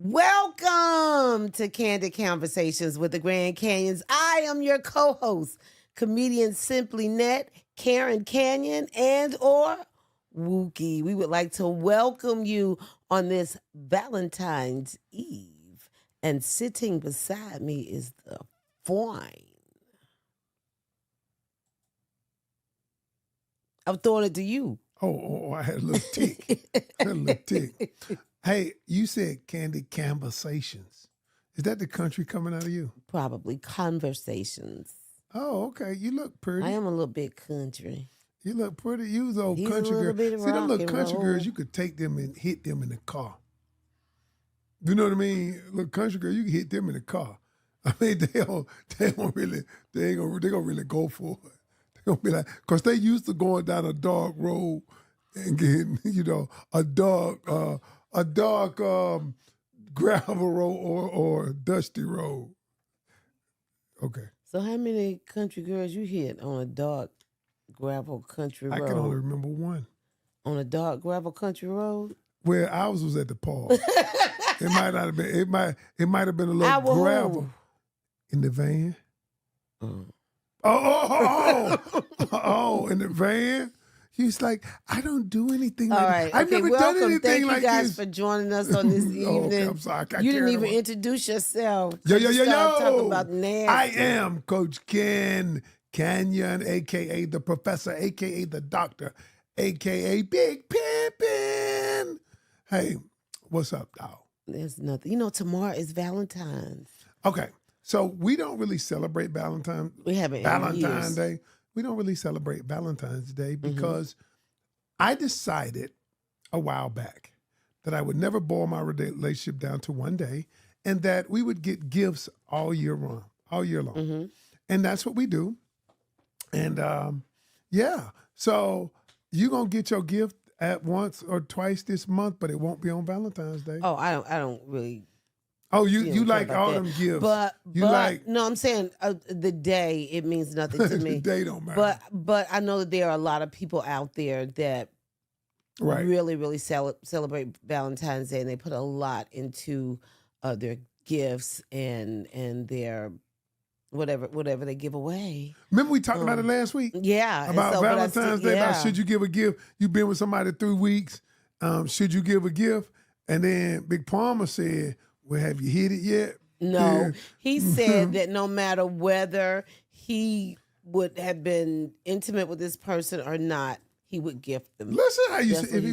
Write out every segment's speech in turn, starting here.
Welcome to Candid Conversations with the Grand Canyons. I am your co-host, comedian Simply Net, Karen Canyon, and or Wookie. We would like to welcome you on this Valentine's Eve. And sitting beside me is the fine. I'm throwing it to you. I had a little tick. Hey, you said Candid Conversations. Is that the country coming out of you? Probably conversations. Oh, okay. You look pretty. I am a little bit country. You look pretty. You was old He's a country little girl. bit of See, them rock little and country roll. girls, you could take them and hit them in the car. You know what I mean? Little country girl, you can hit them in the car. I mean, they gonna really go for it. They're gonna be like, cause they used to going down a dark road and getting, a dark gravel road or dusty road. Okay. So how many country girls you hit on a dark gravel country road? I can only remember one. On a dark gravel country road? Where ours was at the park. It might not have been. It might have been a little gravel in the van. Oh, in the van. He's like, I don't do anything like that. I've never done anything like this. Thank you guys for joining us on this evening. Okay, I'm sorry. You didn't even introduce yourself. Yo. Talk about nasty. I am Coach Ken Canyon, a.k.a. the professor, a.k.a. the doctor, a.k.a. Big Pimpin'. Hey, what's up, dog? There's nothing. Tomorrow is Valentine's. Okay, so we don't really celebrate Valentine's. We haven't Valentine's Day. We don't really celebrate Valentine's Day because I decided a while back that I would never boil my relationship down to one day and that we would get gifts all year long. And that's what we do. And so you're going to get your gift at once or twice this month, but it won't be on Valentine's Day. Oh, I don't really. Oh, you like all them gifts. But no, I'm saying the day, it means nothing to me. The day don't matter. But I know that there are a lot of people out there that really, really celebrate Valentine's Day, and they put a lot into their gifts and their whatever they give away. Remember we talked about it last week? Yeah. About Valentine's Day, about should you give a gift? You've been with somebody 3 weeks. Should you give a gift? And then Big Palmer said, well, have you hit it yet? No. He said that no matter whether he would have been intimate with this person or not, he would gift them. Listen how you said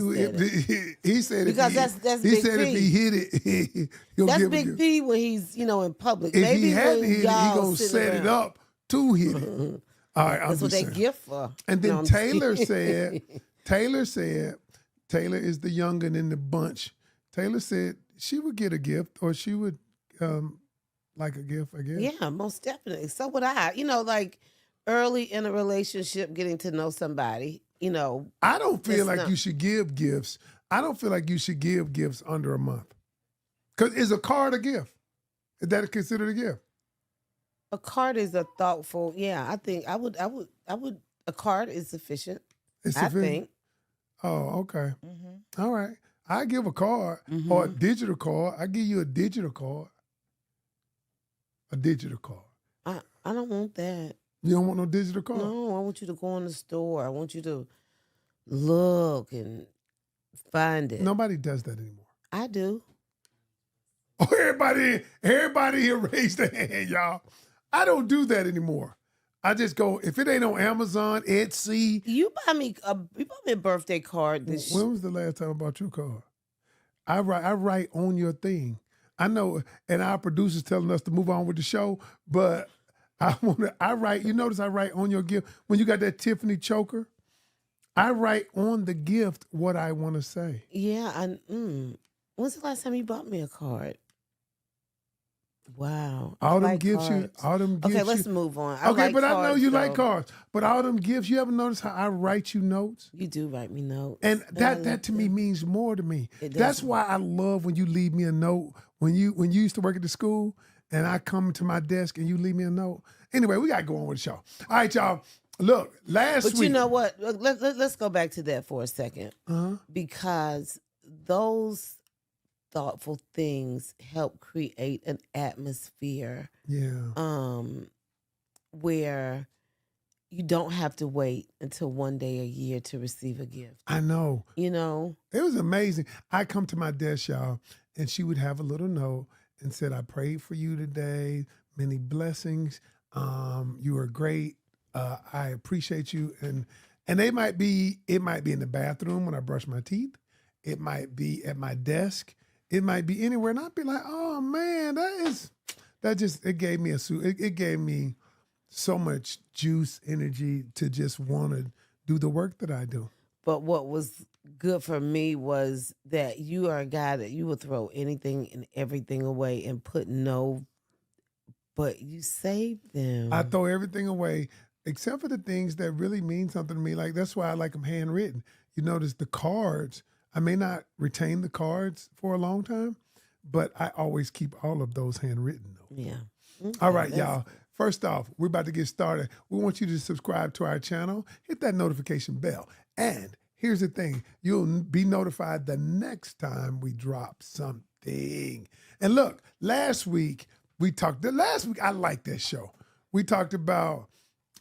he said because that's Big P. If he hit it, he'll that's give Big P when he's in public. If Maybe he hadn't hit it, he gonna set it up to hit it. All right, that's what they gift for. And then Taylor said, Taylor is the youngin' in the bunch. Taylor said she would get a gift or she would like a gift, I guess. Yeah, most definitely. So would I. Like early in a relationship, getting to know somebody, I don't feel like you should give gifts. I don't feel like you should give gifts under a month. Because is a card a gift? Is that considered a gift? A card is a thoughtful, I think I would, a card is sufficient. I think. Oh, okay. Mm-hmm. All right. I give a card or a digital card. I give you a digital card. A digital card. I don't want that. You don't want no digital card? No, I want you to go in the store. I want you to look and find it. Nobody does that anymore. I do. Oh, everybody here raised their hand, y'all. I don't do that anymore. I just go, if it ain't on Amazon, Etsy. You buy me a birthday card. When was the last time I bought your card? I write on your thing. I know, and our producer's telling us to move on with the show, but I write, you notice I write on your gift. When you got that Tiffany choker, I write on the gift what I want to say. Yeah. When's the last time you bought me a card? Wow. All them gifts. Okay, let's move on. I know you like cards, but all them gifts, you ever notice how I write you notes? You do write me notes. And that to me means more to me. That's why I love when you leave me a note. When you used to work at the school and I come to my desk and you leave me a note. Anyway, we got to go on with the show. All right, y'all. Look, last week. But you know what? Let's go back to that for a second. Because those thoughtful things help create an atmosphere Yeah. where you don't have to wait until one day a year to receive a gift. I know. You know? It was amazing. I come to my desk, y'all, and she would have a little note and said, I prayed for you today. Many blessings. You are great. I appreciate you. And it might be in the bathroom when I brush my teeth. It might be at my desk. It might be anywhere. And I'd be like, oh man, it gave me it gave me so much juice, energy to just want to do the work that I do. But what was good for me was that you are a guy that you will throw anything and everything away and put no, but you save them. I throw everything away except for the things that really mean something to me. Like, that's why I like them handwritten. You notice the cards, I may not retain the cards for a long time, but I always keep all of those handwritten though. Yeah. Okay, All right, y'all. First off, we're about to get started. We want you to subscribe to our channel, hit that notification bell. And here's the thing, you'll be notified the next time we drop something. And look, last week, I liked that show. We talked about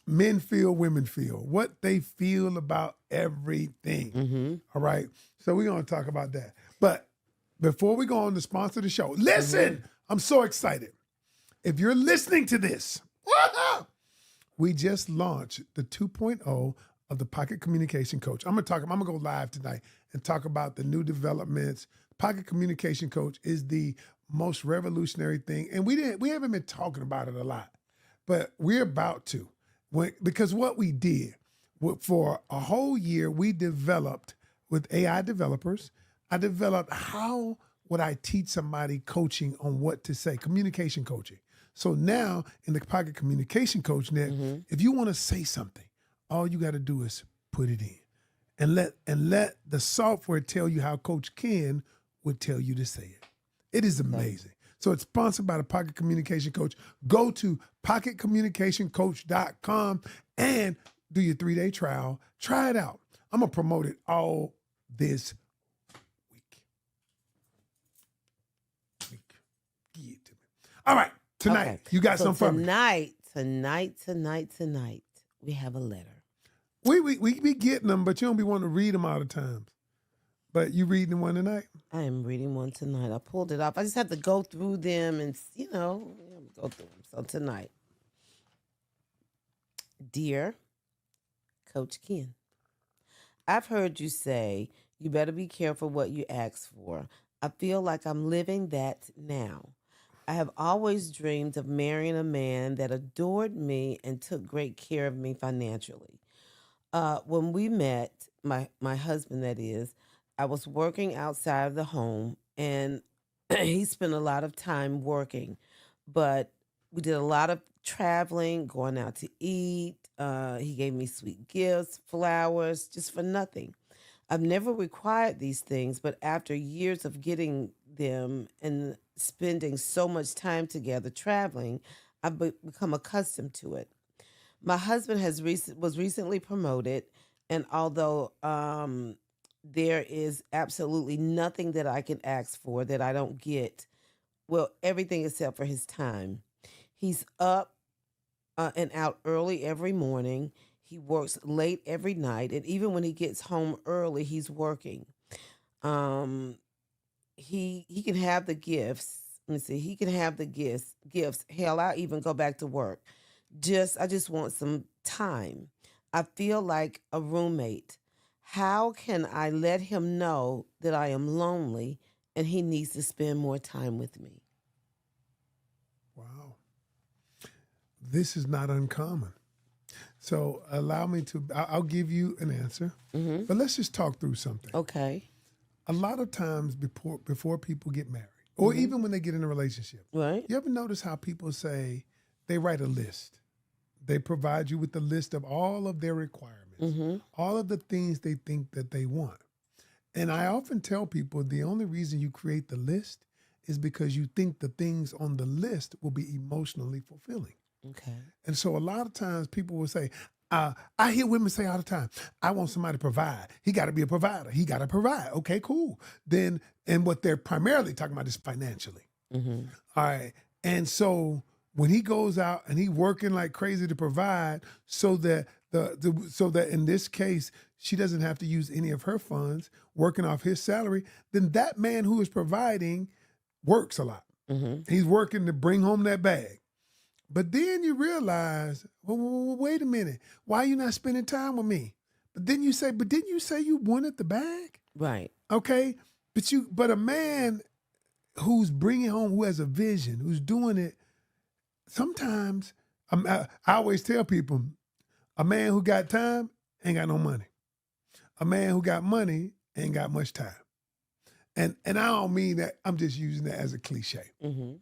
men feel, women feel, what they feel about everything. Mm-hmm. All right. So we're going to talk about that. But before we go on to sponsor the show, listen, I'm so excited. If you're listening to this, we just launched the 2.0 of the Pocket Communication Coach. I'm gonna go live tonight and talk about the new developments. Pocket Communication Coach is the most revolutionary thing, and we haven't been talking about it a lot, but we're about to. Because what we did for a whole year, we developed with AI developers. I developed how would I teach somebody coaching on what to say, communication coaching. So now in the Pocket Communication Coach Net, if you want to say something, all you got to do is put it in and let the software tell you how Coach Ken would tell you to say it. It is amazing. So it's sponsored by the Pocket Communication Coach. Go to pocketcommunicationcoach.com and do your 3-day trial. Try it out. I'm going to promote it all this week. Give it to me. All right. Tonight, you got some for me. Tonight, we have a letter. We be getting them, but you don't be wanting to read them all the times. But you reading one tonight? I am reading one tonight. I pulled it off. I just have to go through them and, go through them. So tonight, dear Coach Ken, I've heard you say you better be careful what you ask for. I feel like I'm living that now. I have always dreamed of marrying a man that adored me and took great care of me financially. When we met, my husband that is, I was working outside of the home and he spent a lot of time working, but we did a lot of traveling, going out to eat. He gave me sweet gifts, flowers, just for nothing. I've never required these things, but after years of getting them and spending so much time together traveling, I've become accustomed to it. My husband was recently promoted, and although there is absolutely nothing that I can ask for that I don't get, well, everything except for his time. He's up and out early every morning. He works late every night, and even when he gets home early, he's working. He can have the gifts. Let me see. He can have the gifts. Hell, I'll even go back to work. I just want some time. I feel like a roommate. How can I let him know that I am lonely and he needs to spend more time with me? Wow. This is not uncommon. So allow me to, I'll give you an answer, but let's just talk through something. Okay. A lot of times before people get married, or even when they get in a relationship, Right. you ever notice how people say they write a list? They provide you with the list of all of their requirements, all of the things they think that they want. And I often tell people the only reason you create the list is because you think the things on the list will be emotionally fulfilling. Okay. And so a lot of times people will say, I hear women say all the time, I want somebody to provide. He got to be a provider. He got to provide. Okay, cool. Then, and what they're primarily talking about is financially. Mm-hmm. All right. And so when he goes out and he working like crazy to provide so that so that in this case, she doesn't have to use any of her funds working off his salary, then that man who is providing works a lot. Mm-hmm. He's working to bring home that bag. But then you realize, well, wait a minute. Why are you not spending time with me? But then you say, but didn't you say you wanted the bag? Right. Okay. But a man who's bringing home, who has a vision, who's doing it, sometimes I always tell people, a man who got time ain't got no money. A man who got money ain't got much time. And I don't mean that, I'm just using that as a cliche. Mm-hmm.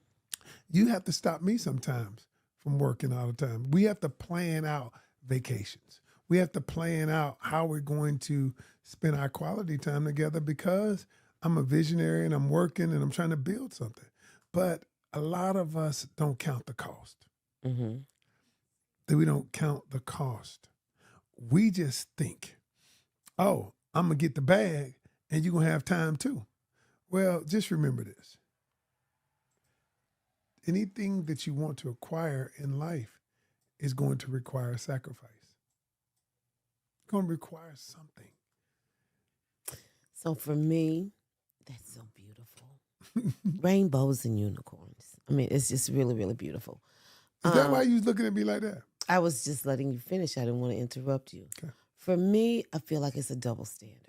You have to stop me sometimes from working all the time. We have to plan out vacations. We have to plan out how we're going to spend our quality time together because I'm a visionary and I'm working and I'm trying to build something. But a lot of us don't count the cost. Mm-hmm. That we don't count the cost. We just think, oh, I'm going to get the bag and you're going to have time too. Well, just remember this. Anything that you want to acquire in life is going to require sacrifice. It's going to require something. So for me, that's so beautiful. Rainbows and unicorns. I mean, it's just really, really beautiful. Is that why you was looking at me like that? I was just letting you finish. I didn't want to interrupt you. Okay. For me, I feel like it's a double standard.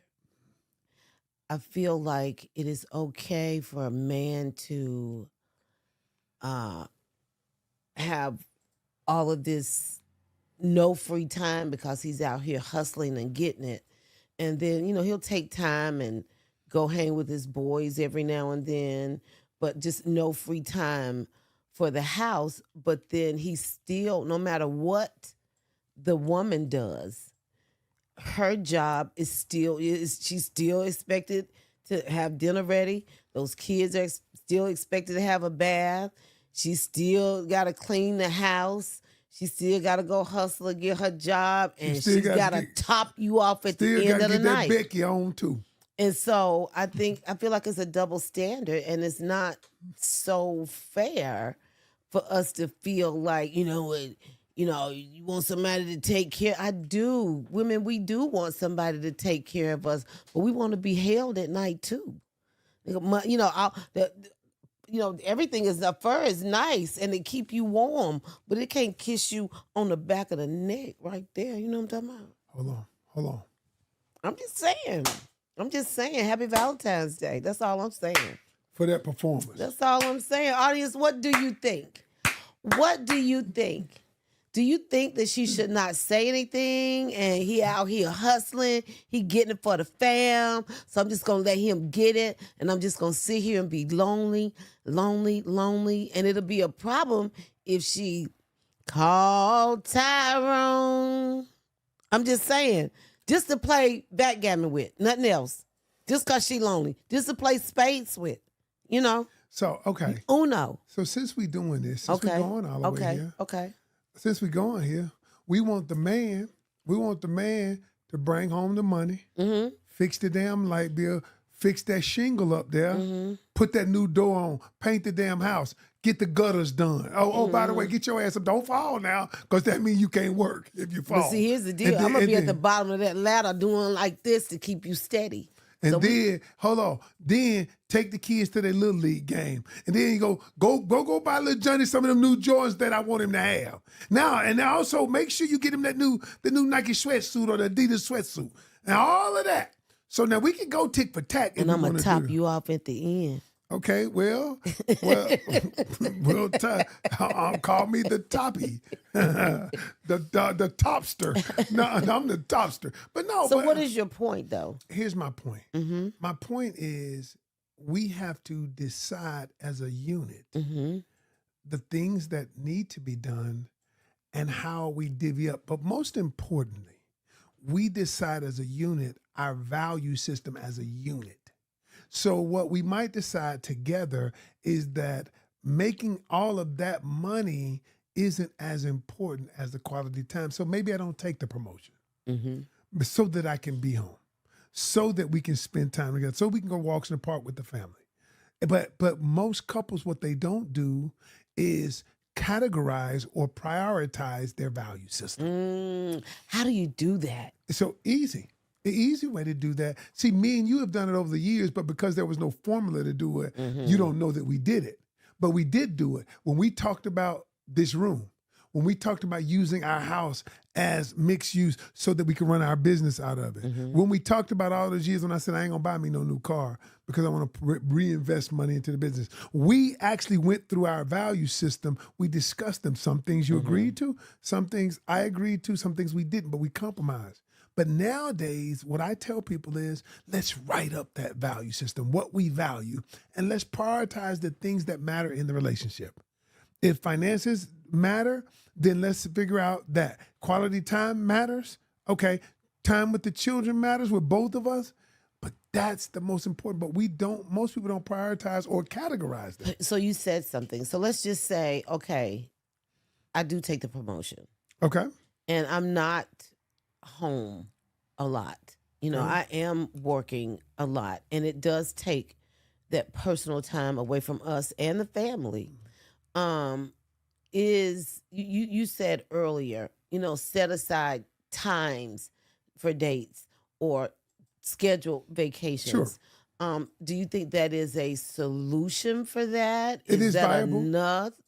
I feel like it is okay for a man to have all of this no free time because he's out here hustling and getting it. And then, he'll take time and go hang with his boys every now and then, but just no free time for the house. But then he's still, no matter what the woman does, her job is she's still expected to have dinner ready. Those kids are still expected to have a bath. She still got to clean the house. She still got to go hustle and get her job, and she's got to top you off at the end of the night. Still got to get that Becky on too. And so I feel like it's a double standard, and it's not so fair for us to feel like, you want somebody to take care. I do. Women, we do want somebody to take care of us, but we want to be held at night too. Everything is, the fur is nice and it keep you warm, but it can't kiss you on the back of the neck right there. You know what I'm talking about? Hold on. I'm just saying. Happy Valentine's Day. That's all I'm saying. For that performance. That's all I'm saying. Audience, what do you think? What do you think? Do you think that she should not say anything and he out here hustling, he getting it for the fam, so I'm just going to let him get it and I'm just going to sit here and be lonely, and it'll be a problem if she called Tyrone. I'm just saying, just to play backgammon with, nothing else. Just because she lonely. Just to play spades with, So, okay. Uno. So since we doing this, since we going all the way here. Okay. Since we going here, we want the man to bring home the money, fix the damn light bill, fix that shingle up there, put that new door on, paint the damn house, get the gutters done. Oh, by the way, get your ass up. Don't fall now, because that means you can't work if you fall. But see, here's the deal. I'm going to be at the bottom of that ladder doing like this to keep you steady. And then take the kids to their little league game. And then you go buy little Johnny some of them new Jordans that I want him to have. Now, and also make sure you get him the new Nike sweatsuit or the Adidas sweatsuit. And all of that. So now we can go tick for tack. And I'm going to top you off at the end. Okay, well, call me the toppy, the topster. No, I'm the topster. But no. So what is your point, though? Here's my point. Mm-hmm. My point is we have to decide as a unit the things that need to be done and how we divvy up. But most importantly, we decide as a unit our value system as a unit. So what we might decide together is that making all of that money isn't as important as the quality time. So maybe I don't take the promotion, Mm-hmm. but so that I can be home, so that we can spend time together, so we can go walks in the park with the family. But most couples, what they don't do is categorize or prioritize their value system. How do you do that? It's so easy. The easy way to do that. See, me and you have done it over the years, but because there was no formula to do it, you don't know that we did it. But we did do it. When we talked about this room, when we talked about using our house as mixed use so that we can run our business out of it. When we talked about all those years when I said, I ain't gonna buy me no new car because I wanna reinvest money into the business. We actually went through our value system. We discussed them. Some things you agreed to, some things I agreed to, some things we didn't, but we compromised. But nowadays, what I tell people is, let's write up that value system, what we value, and let's prioritize the things that matter in the relationship. If finances matter, then let's figure out that quality time matters. Okay, time with the children matters with both of us, but that's the most important. But most people don't prioritize or categorize them. So you said something. So let's just say, okay, I do take the promotion. Okay. And I'm not home a lot. You know, I am working a lot, and it does take that personal time away from us and the family. Is you said earlier, you know, set aside times for dates or schedule vacations. Sure. Do you think that is a solution for that? It is that viable.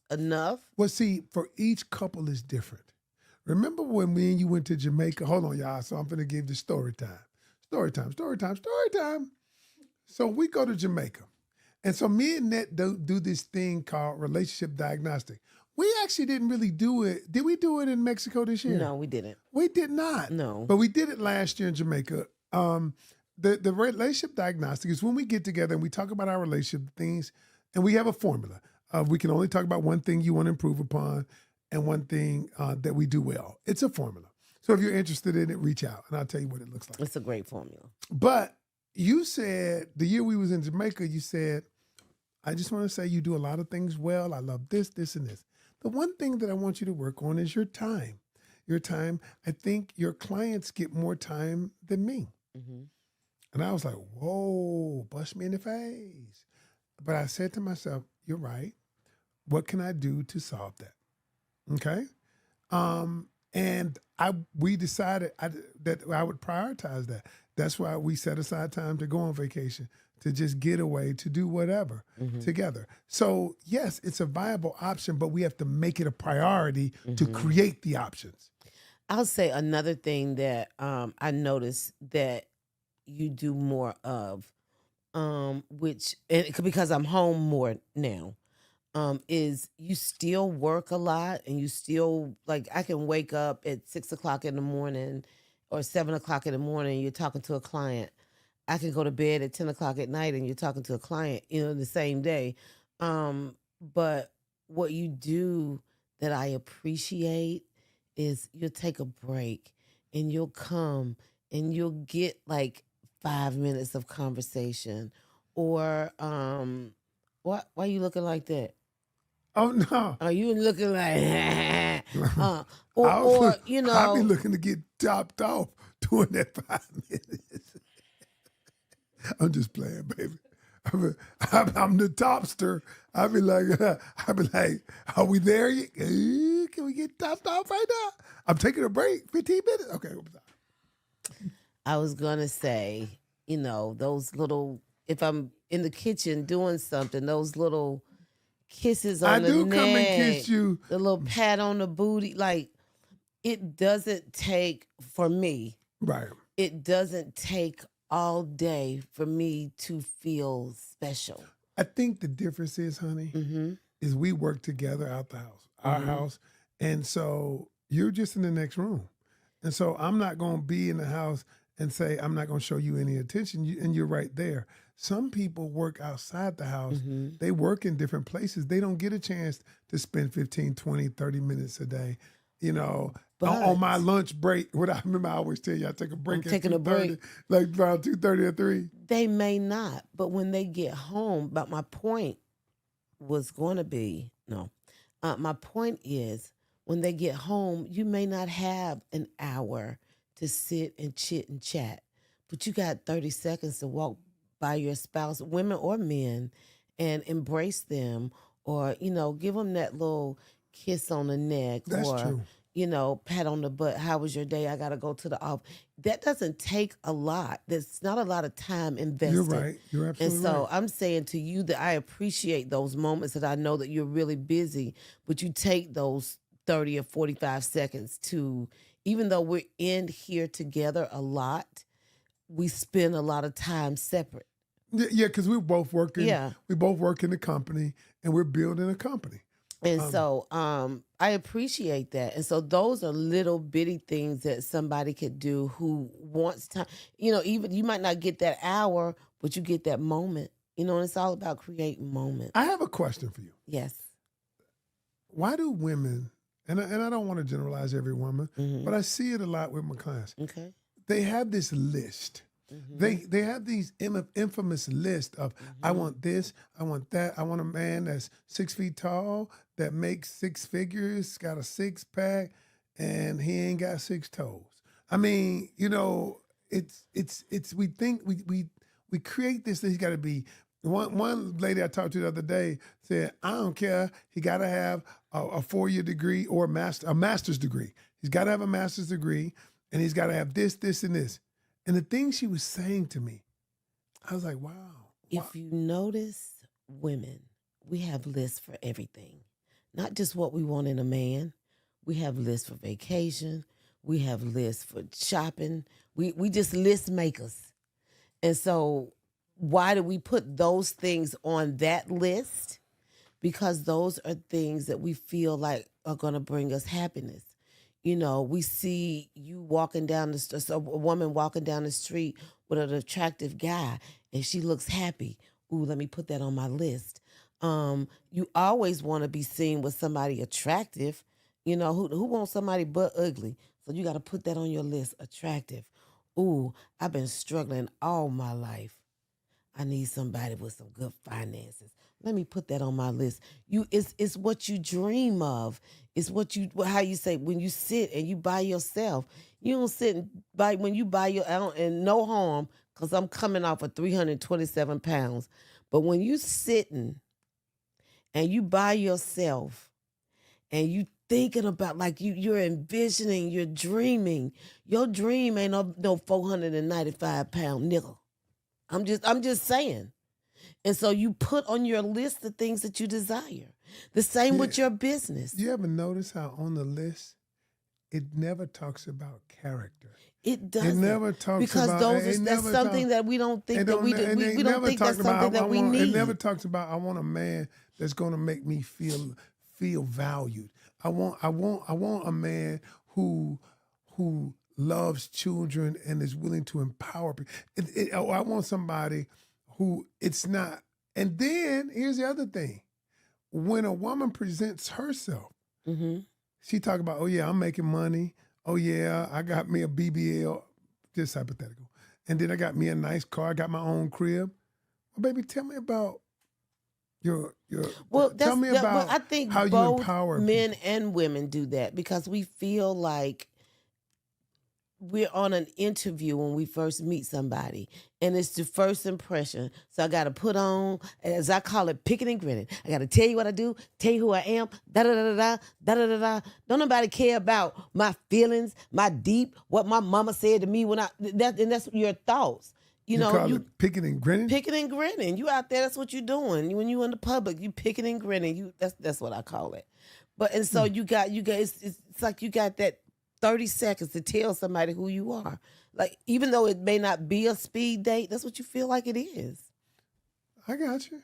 Enough? Well, see, for each couple is different. Remember when me and you went to Jamaica? Hold on, y'all. So I'm going to give the story time. Story time, story time, story time. So we go to Jamaica. And so me and Net do this thing called relationship diagnostic. We actually didn't really do it. Did we do it in Mexico this year? No, we didn't. We did not. No. But we did it last year in Jamaica. The relationship diagnostic is when we get together and we talk about our relationship things, and we have a formula. We can only talk about one thing you want to improve upon and one thing that we do well. It's a formula. So if you're interested in it, reach out, and I'll tell you what it looks like. It's a great formula. But you said, the year we was in Jamaica, you said, I just want to say you do a lot of things well. I love this, this, and this. The one thing that I want you to work on is your time. Your time. I think your clients get more time than me. Mm-hmm. And I was like, whoa, bust me in the face. But I said to myself, you're right. What can I do to solve that? Okay. And we decided that I would prioritize that. That's why we set aside time to go on vacation, to just get away, to do whatever together. So yes, it's a viable option, but we have to make it a priority to create the options. I'll say another thing that I noticed that you do more of, because I'm home more now, is you still work a lot, and you still, like, I can wake up at 6 o'clock in the morning or 7 o'clock in the morning, and you're talking to a client. I can go to bed at 10 o'clock at night and you're talking to a client, you know, the same day. But what you do that I appreciate is you'll take a break and you'll come and you'll get like 5 minutes of conversation. Or why are you looking like that? Oh no. Are you looking like I'll you be looking to get topped off doing that 5 minutes. I'm just playing, baby. I'm the topster. I'll be like, are we there yet? Can we get topped off right now? I'm taking a break, 15 minutes. Okay. I was gonna say, you know, those little, if I'm in the kitchen doing something, those little kisses on the neck. I do come and kiss you. The little pat on the booty. Like, it doesn't take, for me, right. It doesn't take all day for me to feel special. I think the difference is, honey, is we work together out the house, our house. And so you're just in the next room. And so I'm not going to be in the house and say, I'm not going to show you any attention. And you're right there. Some people work outside the house. They work in different places. They don't get a chance to spend 15, 20, 30 minutes a day, you know. But on my lunch break, what I remember I always tell you, I take a break at 2:30, like around 2:30 or 3. They may not, but when they get home, but my point was going to be, my point is, when they get home, you may not have an hour to sit and chit and chat, but you got 30 seconds to walk by your spouse, women or men, and embrace them, or, give them that little kiss on the neck, That's or, true. pat on the butt. How was your day? I got to go to the office. That doesn't take a lot. There's not a lot of time invested. You're right. You're And absolutely so right. I'm saying to you that I appreciate those moments, that I know that you're really busy, but you take those 30 or 45 seconds to, even though we're in here together a lot, we spend a lot of time separate. Yeah, because we're both working. Yeah. We both work in the company, and we're building a company. And so I appreciate that. And so those are little bitty things that somebody could do who wants time. Even you might not get that hour, but you get that moment. And it's all about creating moments. I have a question for you. Yes. Why do women, and I don't want to generalize every woman, Mhm. but I see it a lot with my clients. Okay. They have this list. They have these infamous list of, I want this, I want that, I want a man that's 6 feet tall, that makes six figures, got a six pack, and he ain't got six toes. I mean, it's we think we create this. He's got to be. One lady I talked to the other day said, I don't care. He got to have a 4-year degree or a master's degree. He's got to have a master's degree, and he's got to have this, this, and this. And the thing she was saying to me, I was like, wow. If you notice, women, we have lists for everything. Not just what we want in a man. We have lists for vacation. We have lists for shopping. We just list makers. And so why do we put those things on that list? Because those are things that we feel like are going to bring us happiness. We see you walking down the street, a woman walking down the street with an attractive guy, and she looks happy. Ooh, let me put that on my list. You always want to be seen with somebody attractive. Who wants somebody but ugly? So you got to put that on your list, attractive. Ooh, I've been struggling all my life. I need somebody with some good finances. Let me put that on my list. It's what you dream of. It's how you say, when you sit and you by yourself. You don't sit and when you by your own, and no harm, because I'm coming off of 327 pounds. But when you sitting and you by yourself and you thinking about, like, you're envisioning, you're dreaming. Your dream ain't no 495 pound nickel. I'm just saying. And so you put on your list the things that you desire. The same with your business. You ever notice how on the list, it never talks about character? It doesn't. It never talks because about... that's something that we don't think that we do. We don't think that's something that we need. It never talks about, I want a man that's going to make me feel valued. I want a man who loves children and is willing to empower people. I want somebody who it's not. And then here's the other thing. When a woman presents herself, she talk about, oh yeah, I'm making money. Oh yeah, I got me a BBL, just hypothetical. And then I got me a nice car. I got my own crib. Well, baby, tell me about your. Well, tell me about but I think how both you empower men people. and women do that, because we feel like we're on an interview when we first meet somebody, and it's the first impression. So I got to put on, as I call it, picking and grinning. I got to tell you what I do, tell you who I am, da-da-da-da-da, da-da-da-da. Don't nobody care about my feelings, my deep, what my mama said to me when and that's your thoughts. You call it picking and grinning? Picking and grinning. You out there, that's what you're doing. When you in the public, you picking and grinning. That's what I call it. And so you got it's like you got that 30 seconds to tell somebody who you are. Like, even though it may not be a speed date, that's what you feel like it is. I got you.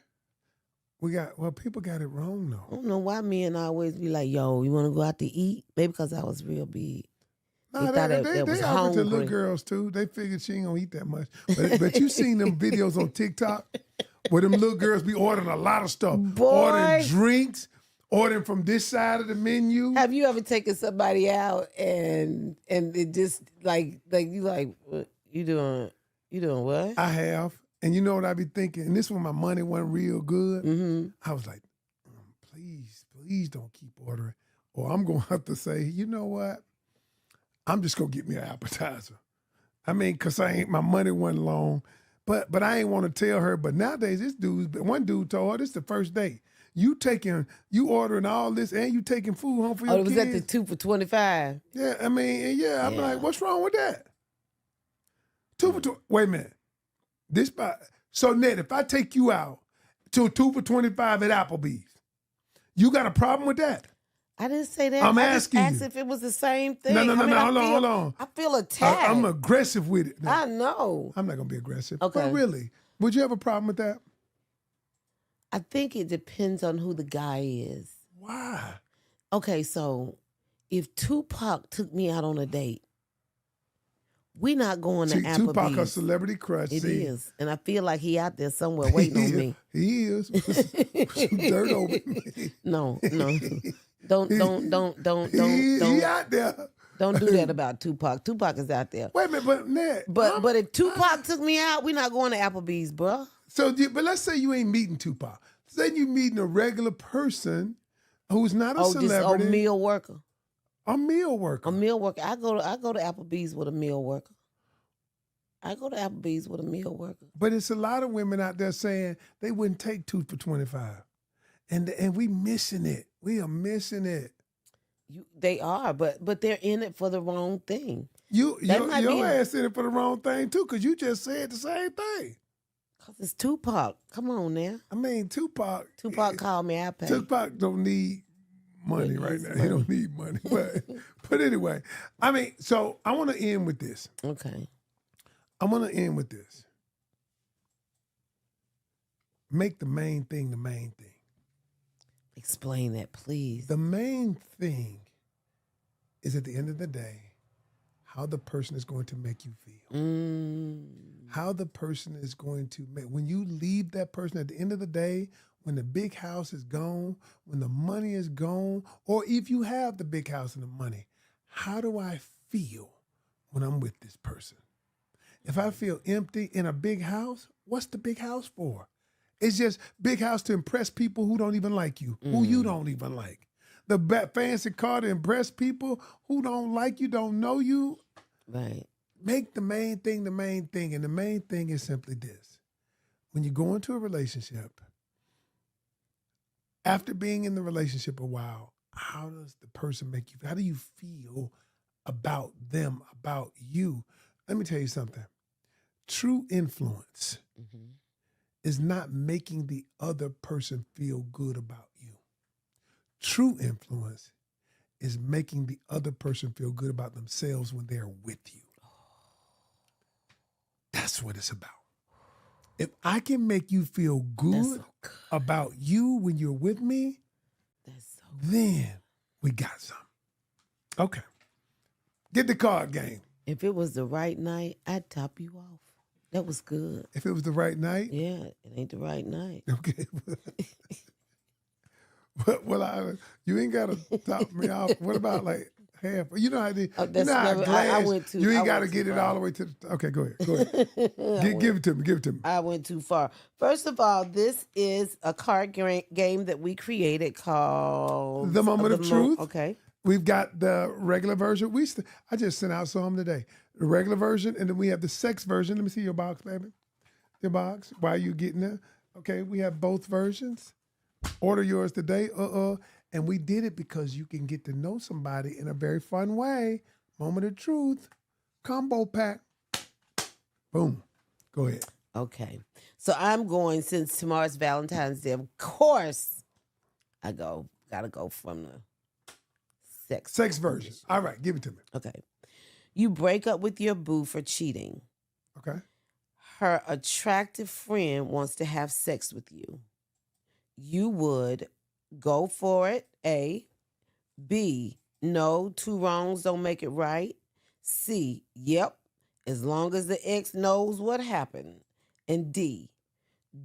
People got it wrong though. I don't know why men always be like, yo, you want to go out to eat? Maybe because I was real big. No, they was offer to little hungry. girls too. They figured she ain't gonna eat that much. But you seen them videos on TikTok where them little girls be ordering a lot of stuff. Boy. Ordering drinks, ordering from this side of the menu. Have you ever taken somebody out and it just like you like, what you doing? You doing what? I have. And you know what I be thinking? And this when my money wasn't real good. I was like, please don't keep ordering. or I'm going to have to say, you know what? I'm just going to get me an appetizer. I mean, because my money wasn't long, but I ain't want to tell her. But nowadays, one dude told her, this is the first date. You ordering all this and you taking food home for your kids. Oh, it was at the 2 for $25. Yeah, I mean, I'm like, what's wrong with that? 2 for 20. Wait a minute. So, Ned, if I take you out to 2 for $25 at Applebee's, you got a problem with that? I didn't say that. I'm I asking just asked you. if it was the same thing. No, hold on. I feel attacked. I'm aggressive with it. No, I know. I'm not going to be aggressive. Okay. But really, would you have a problem with that? I think it depends on who the guy is. Why? Okay, so if Tupac took me out on a date, we not going to Applebee's. Tupac a celebrity crush. It is. And I feel like he out there somewhere waiting on me. He is. Put some dirt over me. No. Don't. He out there. Don't do that about Tupac. Tupac is out there. Wait a minute, but Ned. But if Tupac took me out, we not going to Applebee's, bruh. So, but let's say you ain't meeting Tupac. Say you meeting a regular person who's not a celebrity. Just a meal worker. A meal worker. A meal worker. I go to Applebee's with a meal worker. But it's a lot of women out there saying they wouldn't take 2 for $25. And we missing it. We are missing it. They are, but they're in it for the wrong thing. Your ass in it for the wrong thing too, because you just said the same thing. Because it's Tupac. Come on now. I mean, Tupac called me, I pay. Tupac don't need money right now. He don't need money. But anyway, I mean, so I want to end with this. Okay. I want to end with this. Make the main thing the main thing. Explain that, please. The main thing is, at the end of the day, how the person is going to make you feel. How the person is going to make, when you leave that person at the end of the day, when the big house is gone, when the money is gone, or if you have the big house and the money, how do I feel when I'm with this person? If I feel empty in a big house, what's the big house for? It's just big house to impress people who don't even like you, who you don't even like. The fancy car to impress people who don't like you, don't know you. Right. Make the main thing the main thing. And the main thing is simply this. When you go into a relationship, after being in the relationship a while, how does the person make you feel? How do you feel about them, about you? Let me tell you something. True influence is not making the other person feel good about you. True influence is making the other person feel good about themselves when they're with you. That's what it's about. If I can make you feel good about you when you're with me, then we got something. Okay. Get the card game. If it was the right night, I'd top you off. That was good. If it was the right night? Yeah, it ain't the right night. Okay. Well, you ain't got to top me off. What about like half? You know how they, I went too. You ain't got to get it all the way to the, okay, go ahead. Give it to me. I went too far. First of all, this is a card game that we created called The Moment of Truth. Okay. We've got the regular version. I just sent out some today. The regular version, and then we have the sex version. Let me see your box, baby. Your box. Why are you getting it? Okay, we have both versions. Order yours today. And we did it because you can get to know somebody in a very fun way. Moment of Truth. Combo pack. Boom. Go ahead. Okay. So I'm going, since tomorrow's Valentine's Day, of course, gotta go from the sex version. All right, give it to me. Okay. You break up with your boo for cheating. Okay. Her attractive friend wants to have sex with you. You would go for it, A. B, no, two wrongs don't make it right. C, yep, as long as the ex knows what happened. And D,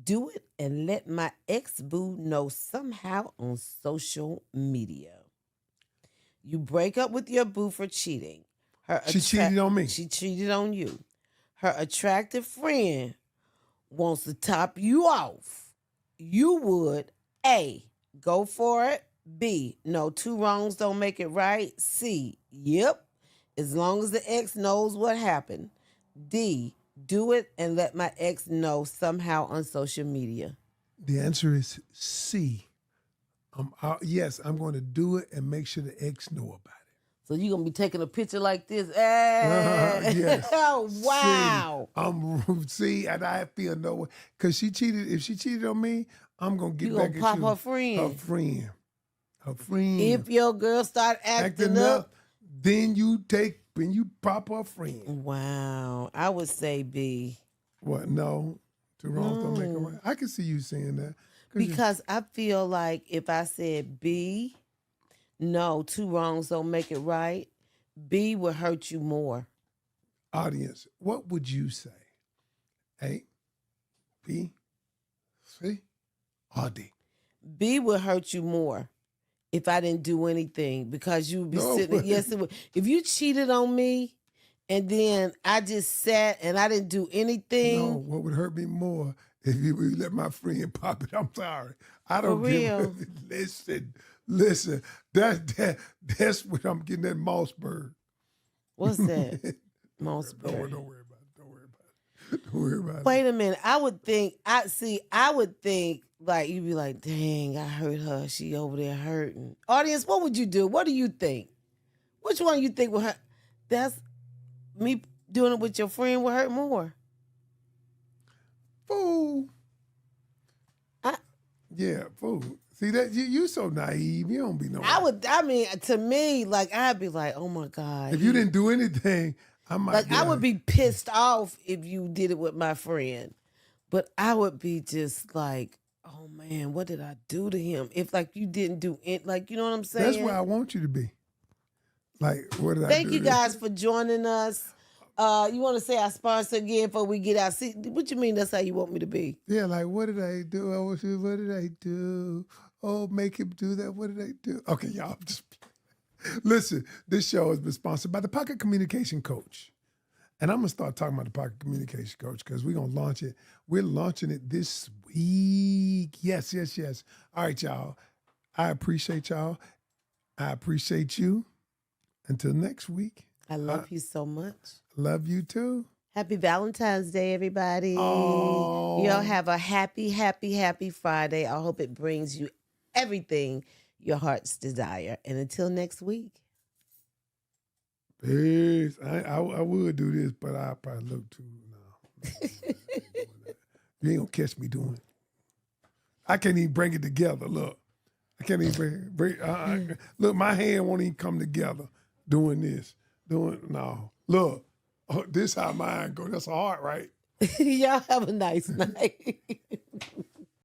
do it and let my ex-boo know somehow on social media. You break up with your boo for cheating. She cheated on me. She cheated on you. Her attractive friend wants to top you off. You would, A, go for it, B, no, two wrongs don't make it right. C, yep, as long as the ex knows what happened. D, do it and let my ex know somehow on social media. The answer is C. Yes, I'm going to do it and make sure the ex know about it. So you're going to be taking a picture like this? Hey. Yes. Oh, wow. See, and I feel no way. Because she cheated. If she cheated on me, I'm going to get You back gonna at pop you. her friend. Her friend. Her friend. If your girl start acting up. Then you pop her friend. Wow. I would say B. What? No. Two wrongs don't make a right. I can see you saying that. Because I feel like if I said B, no, two wrongs don't make it right, B would hurt you more. Audience, what would you say? A, B, C, or D? B would hurt you more if I didn't do anything because you would be sitting. Yes, it would. If you cheated on me and then I just sat and I didn't do anything. No, what would hurt me more if you let my friend pop it? I'm sorry. I don't For real. Listen. That's what I'm getting at Mossberg. What's that? Mossberg. Don't worry about it. Don't worry about it. Wait a minute. I would think like you'd be like, dang, I hurt her. She over there hurting. Audience, what would you do? What do you think? Which one you think would hurt? That's me doing it with your friend would hurt more. Fool. Yeah, fool. See that you so naive. You don't be no. To me, like I'd be like, oh my God. If you didn't do anything, I might. Like I would be pissed off if you did it with my friend, but I would be just like, oh man, what did I do to him? If like you didn't do it, like you know what I'm saying? That's where I want you to be. Like, what did I do? Thank you guys for joining us. You want to say our sponsor again before we get out? See, what you mean? That's how you want me to be? Yeah, like what did I do? What did I do? Oh, make him do that. What did I do? Okay, y'all. Just listen. This show has been sponsored by the Pocket Communication Coach, and I'm gonna start talking about the Pocket Communication Coach because we're gonna launch it. We're launching it this week. Yes. All right, y'all. I appreciate y'all. I appreciate you. Until next week. I love you so much. Love you too. Happy Valentine's Day, everybody. Oh. Y'all have a happy Friday. I hope it brings you everything your heart's desire. And until next week. Peace. I would do this, but I probably look too. No. You ain't going to catch me doing it. I can't even bring it together. Look. I can't even bring look, my hand won't even come together doing this. No. Look. Oh, this how mine go. That's hard, right? Y'all have a nice night.